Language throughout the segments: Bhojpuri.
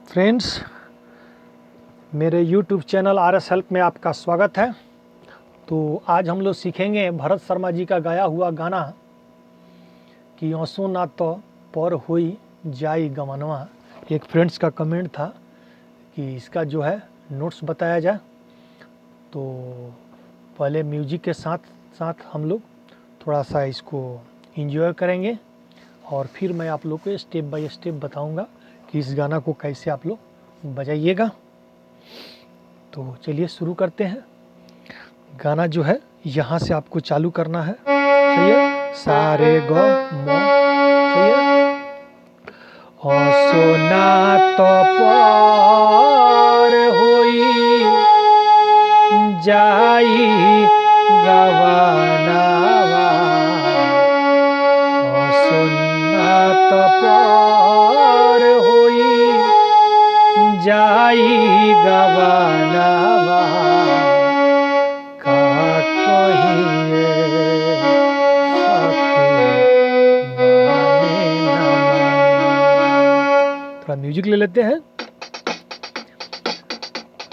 फ्रेंड्स, मेरे YouTube चैनल RS हेल्प में आपका स्वागत है। तो आज हम लोग सीखेंगे भरत शर्मा जी का गाया हुआ गाना कि आंसू ना तो पर होई जाई गवनवा। एक फ्रेंड्स का कमेंट था कि इसका जो है नोट्स बताया जाए। तो पहले म्यूजिक के साथ साथ हम लोग थोड़ा सा इसको एंजॉय करेंगे और फिर मैं आप लोग को स्टेप बाय स्टेप बताऊंगा कि इस गाना को कैसे आप लोग बजाइएगा। तो चलिए शुरू करते हैं। गाना जो है यहाँ से आपको चालू करना है, सही है। सारे ग म, सही है। और सोना तो पर होई जाई गवनवा, और सोना तो पर होई जाई गवनवा, का कहिए सखी माने न माने। थोड़ा म्यूजिक ले लेते हैं।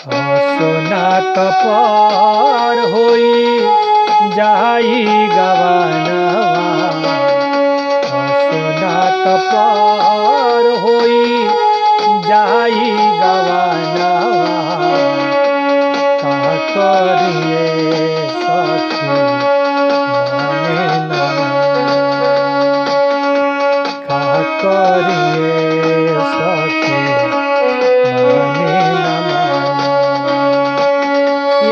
सोना तो पर होई जाई गवनवा, सोना तो पर होई जाई गवनवा, का करिए सखी माने न माने, का करिए सखी माने न माने।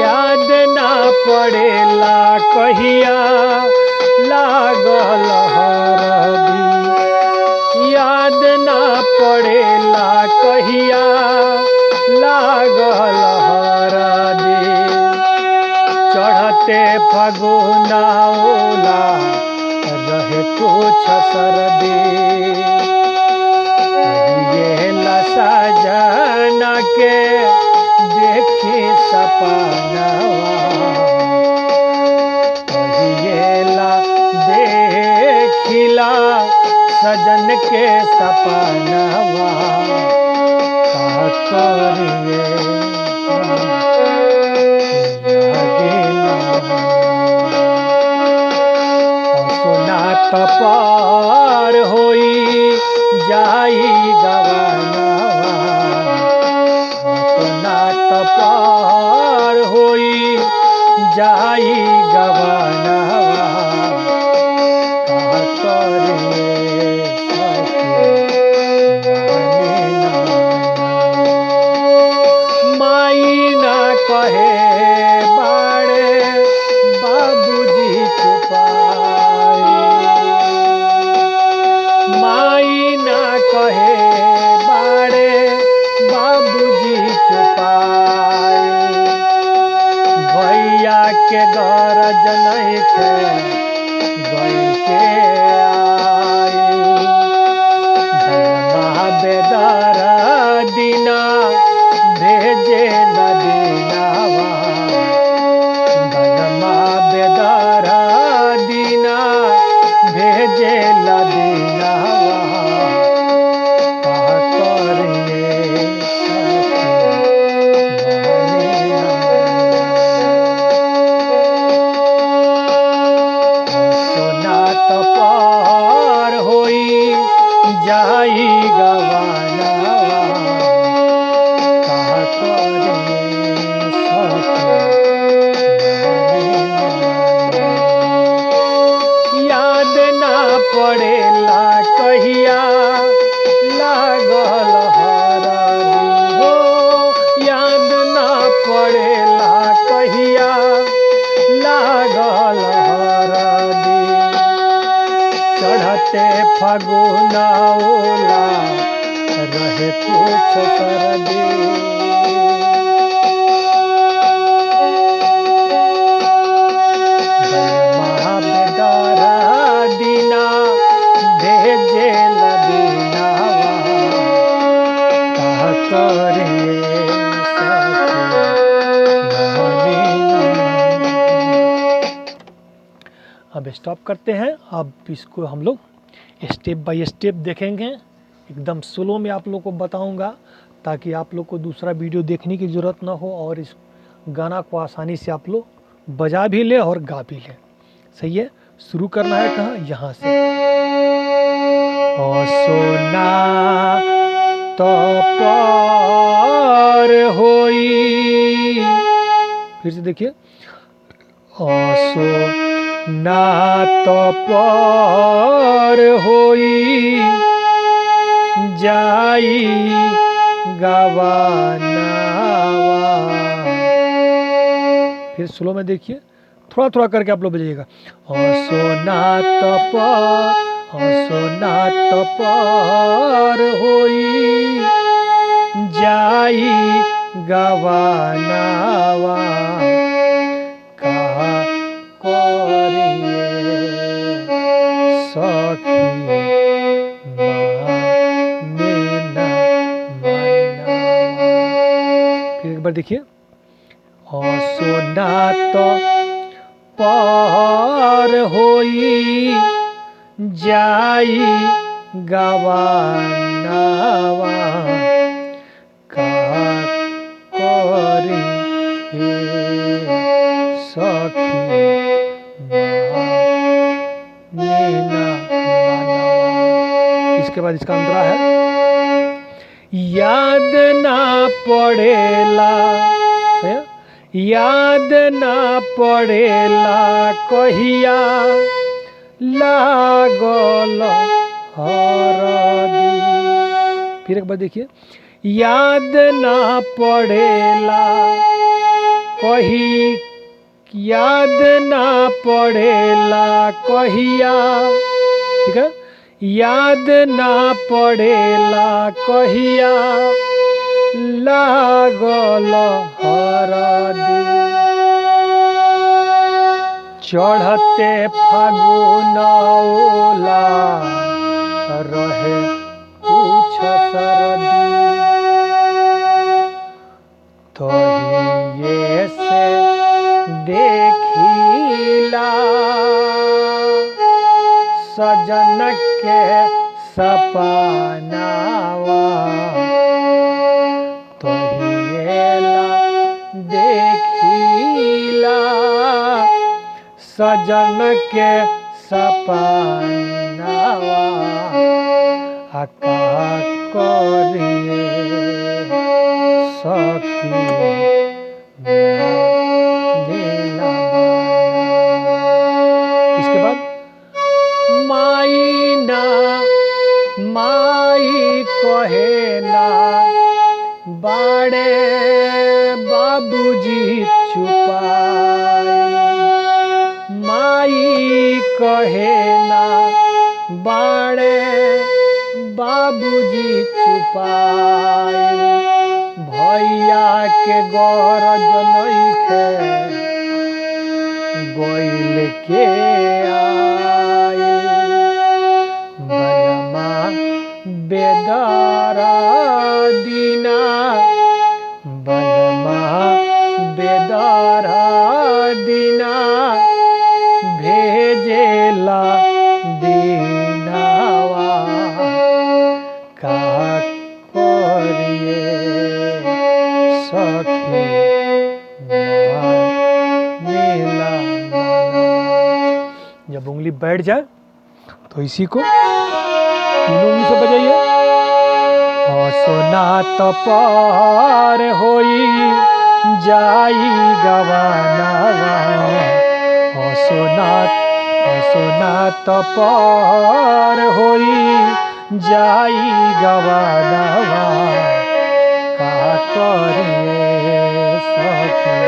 याद ना पड़ेला कहिया लागल हरदी, याद ना पड़ेला कहिया लागल हरदी, चढ़ते फगुना ओला रहे कुछ सर्दी, ये लसा जाना के देखी सपनवा, देखिला सजन के सपनवा, का करिए सोना तो पर होई जाई गवनवा, सोना तो पर होई जाई गवनवा, का करिए सखी माने न माने। माई ना कहे बाड़े बाबूजी चुपाई, माई ना कहे बाड़े बाबूजी चुपाई, भैया के गरज नइखे गई के आई, धनमा बेदर दिना भेजे न दिनावा, धनमा बेदर दिना भेजे न दिनावा, का करिए जाई गवनवा, का करिए सखी माने न माने। याद ना पड़ेला कहिया लागल हरदी, हो याद ना पड़ेला कहिया लागल हरदी, चढ़ते फगुना ओला रहे कुछ सर्दी, बेदर दिना भेजे लदिनावा, का करिए सखी माने न माने। अब स्टॉप करते हैं। अब इसको हम लोग स्टेप बाय स्टेप देखेंगे, एकदम स्लो में आप लोग को बताऊंगा ताकि आप लोग को दूसरा वीडियो देखने की ज़रूरत ना हो और इस गाना को आसानी से आप लोग बजा भी ले और गा भी ले। सही है, शुरू करना है कहाँ, यहाँ से। ओ सोना तो पार होई, फिर से देखिए। ओ सोना तो पार होई जाई गवानावा। फिर स्लो में देखिए, थोड़ा थोड़ा करके आप लोग बजाइएगा। ओ सोना तो पार होई जाई गवानावा कहा करिए सखी माने ना मानवा। फिर एक बार देखिए। ओ सोना तो पार होई जाई गवानावा कहा करी सखी माने ना मानवा। इसके बाद इसका अंतरा है। याद ना पड़ेला, याद ना पड़ेला कहिया लागल हरदी। फिर एक बार देखिए। याद ना पड़ेला याद ना पड़ेला कहिया, ठीक है, याद ना पड़ेला कहिया लागल हरदी। चढ़ते फागुन ओला रहे कुछ सरदी तहिए से देखिला सजन के सपनावा तहिएला देखिला सजन के सपनावा का करिए सखी मानेला मानवा। इसके बाद माई कहे ना बाड़े बाबूजी छुपाई। माई कहे ना बाड़े बाबूजी छुपाई। भैया के गरज नइखे गइल के आई। बलमा बेदरा दीना बलमा बेदरा दीना भेजेला दीनावा का करिए सखी मानेला मानवा। जब उंगली बैठ जाए तो इसी को तीनों उंगली से बजाइए। ओ सोना तो पार होई जाई गवानावा। ओ सोना तो पार होई जाई गवानावा का करिए सखी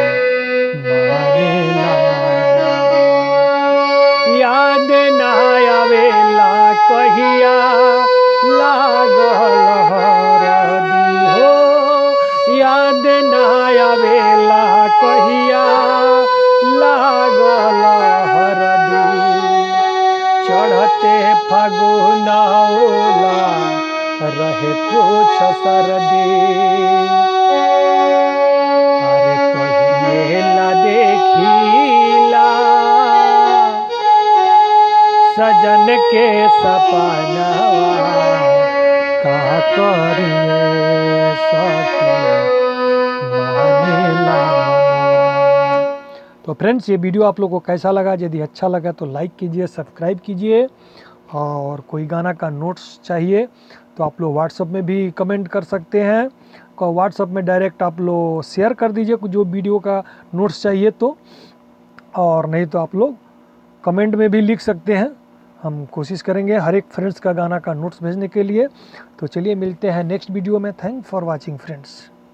मानेला मानवा। याद ना आवेला कहिया लागल हरदी हो। याद ना आवेला कहिया लागल हरदी। चढ़ते फागुन ओला रहे कुछ सरदी। अरे तहिएला देखिला सजन के सपनावा का करिए तो फ्रेंड्स, ये वीडियो आप लोगों को कैसा लगा? यदि अच्छा लगा तो लाइक कीजिए, सब्सक्राइब कीजिए, और कोई गाना का नोट्स चाहिए तो आप लोग व्हाट्सअप में भी कमेंट कर सकते हैं। व्हाट्सअप में डायरेक्ट आप लोग शेयर कर दीजिए जो वीडियो का नोट्स चाहिए तो, और नहीं तो आप लोग कमेंट में भी लिख सकते हैं। हम कोशिश करेंगे हर एक फ्रेंड्स का गाना का नोट्स भेजने के लिए। तो चलिए मिलते हैं नेक्स्ट वीडियो में। Thank for watching friends.